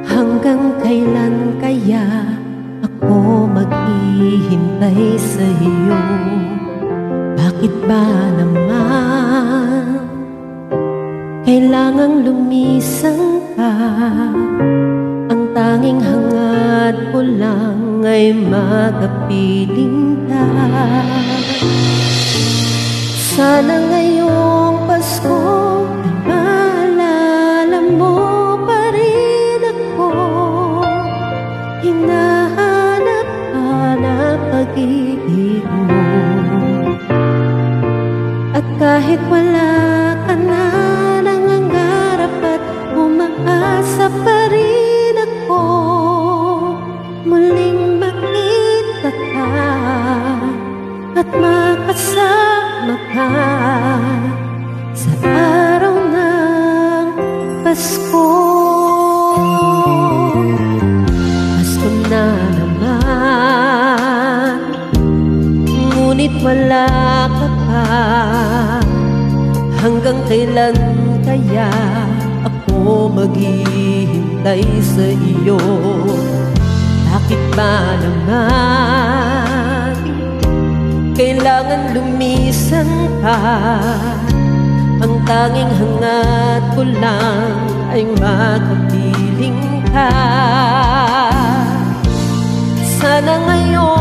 Hanggang kailan kaya ako maghihintay sa iyo? Bakit ba naman kailangang lumisan ka? Ang tanging hangad ko lang ay makapiling ka. Sana ngayong Pasko ay maalala mo pa rin ako. Hinahanap-hanap pag-ibig mo. At kahit wala ka na, nangangarap at umaasa pa rin ako. Muling makita ka at makasama ka sa araw ng Pasko. Pasko na naman, ngunit wala ka pa. Hanggang kailan kaya ako maghihintay sa iyo? Bakit ba naman kailangan lumisan ka? Ang tanging hangad ko lang ay makapiling ka. Sana ngayon